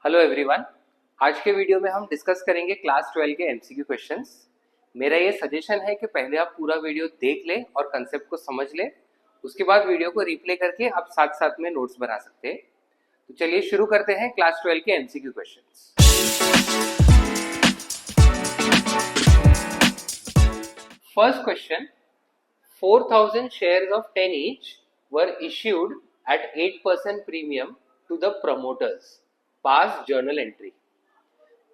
Hello everyone, आज के video में हम डिस्कस करेंगे क्लास 12 के एमसीक्यू क्वेश्चंस। मेरा ये सजेशन है कि पहले आप पूरा वीडियो देख लें और कंसेप्ट को समझ लें, उसके बाद वीडियो को रिप्ले करके आप साथ साथ में नोट्स बना सकते हैं। तो चलिए शुरू करते हैं क्लास 12 के MCQ questions. First question, 4000 shares of 10 each were issued at 8% premium to the promoters. Pass journal entry.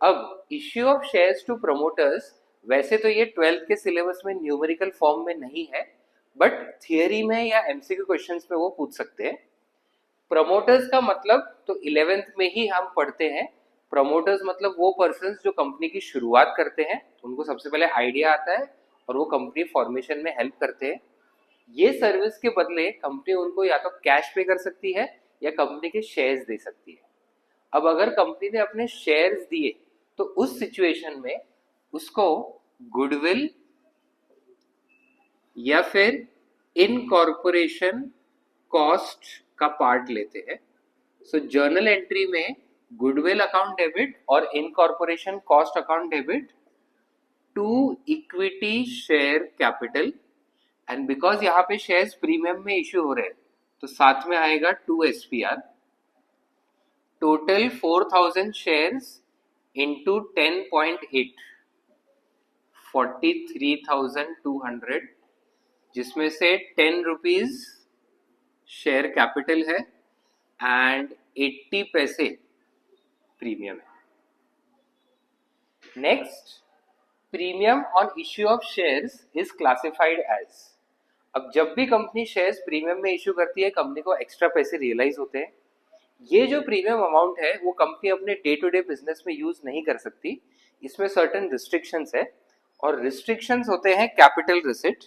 अब issue of shares to promoters, वैसे तो ये 12th के सिलेबस में न्यूमेरिकल फॉर्म में नहीं है, बट थियरी में या एमसीक्यू क्वेश्चंस में वो पूछ सकते हैं। प्रमोटर्स का मतलब तो 11th में ही हम पढ़ते हैं। प्रमोटर्स मतलब वो पर्सन्स जो कंपनी की शुरुआत करते हैं, उनको सबसे पहले आइडिया आता है और वो कंपनी फॉर्मेशन में हेल्प करते हैं। ये सर्विस के बदले कंपनी उनको या तो कैश पे कर सकती है या कंपनी के शेयर्स दे सकती है। अब अगर कंपनी ने अपने शेयर्स दिए तो उस सिचुएशन में उसको गुडविल या फिर इनकॉर्पोरेशन कॉस्ट का पार्ट लेते हैं। सो जर्नल एंट्री में गुडविल अकाउंट डेबिट और incorporation cost account debit to equity share capital, and because यहाँ पे शेयर्स प्रीमियम में इश्यू हो रहे हैं तो साथ में आएगा 2 SPR। टोटल 4000 शेयर्स इंटू 10.8, 43,200, जिसमें से 10 रुपीज शेयर कैपिटल है एंड 80 पैसे प्रीमियम है। Next, premium on issue of shares is classified as. अब जब भी कंपनी शेयर्स प्रीमियम में इश्यू करती है, कंपनी को एक्स्ट्रा पैसे रियलाइज होते हैं। ये जो प्रीमियम अमाउंट है वो कंपनी अपने डे टू डे बिजनेस में यूज नहीं कर सकती। इसमें सर्टेन रिस्ट्रिक्शंस है और रिस्ट्रिक्शंस होते हैं कैपिटल रिसिट।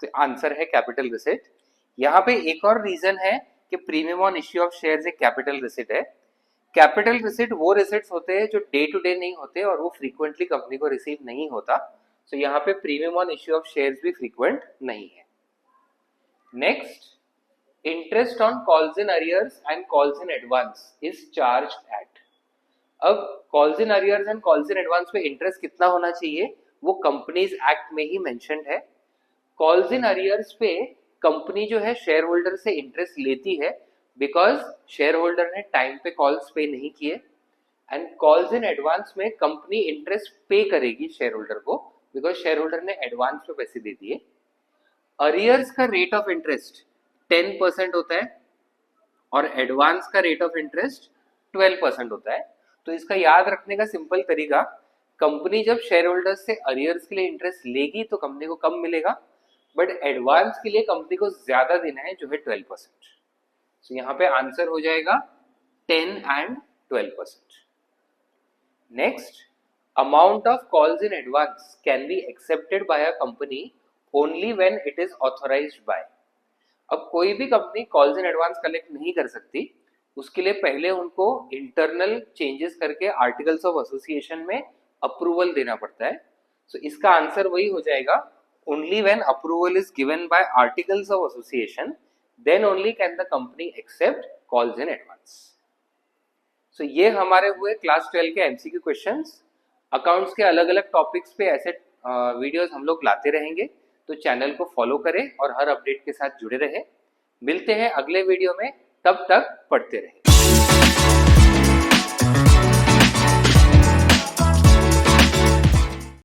तो आंसर है कैपिटल रिसिट। यहाँ पे एक और रीजन है कि premium on issue of shares एक कैपिटल रिसिट है। कैपिटल रिसिट वो रिसिट्स होते हैं जो डे टू डे नहीं होते और वो फ्रीक्वेंटली कंपनी को रिसीव नहीं होता। तो यहाँ पे premium on issue of shares भी फ्रीक्वेंट नहीं है। Next, interest on calls in arrears and calls in advance is charged at। अब calls in arrears and calls in advance पे इंटरेस्ट कितना होना चाहिए वो कंपनीज एक्ट में ही मेंशन्ड है। calls in arrears पे कंपनी जो है शेयर होल्डर से इंटरेस्ट लेती है बिकॉज शेयर होल्डर ने टाइम पे कॉल्स पे नहीं किए, एंड calls in advance में कंपनी इंटरेस्ट पे करेगी शेयर होल्डर को बिकॉज शेयर होल्डर ने एडवांस पे पैसे दे दिए। अरियर्स का रेट ऑफ इंटरेस्ट 10% होता है और एडवांस का रेट ऑफ इंटरेस्ट 12% होता है। तो इसका याद रखने का सिंपल तरीका, कंपनी जब शेयर होल्डर्स से अरियर्स के लिए इंटरेस्ट लेगी तो कंपनी को कम मिलेगा, बट एडवांस के लिए कंपनी को ज्यादा देना है जो है 12%। तो यहाँ पे आंसर हो जाएगा 10 and 12%। Next, amount of calls in advance can be accepted by a company only when it is authorised by. अब कोई भी company calls in advance collect नहीं कर सकती, उसके लिए पहले उनको इंटरनल चेंजेस करके आर्टिकल्स ऑफ एसोसिएशन में अप्रूवल देना पड़ता है। सो इसका आंसर वही हो जाएगा, only when approval is given by articles of association then only can the company accept calls in advance. So ये हमारे हुए क्लास 12 के एमसीक्यू क्वेश्चंस। अकाउंट्स के अलग अलग टॉपिक्स पे ऐसे वीडियोस हम लोग लाते रहेंगे, तो चैनल को फॉलो करें और हर अपडेट के साथ जुड़े रहें। मिलते हैं अगले वीडियो में, तब तक पढ़ते रहें।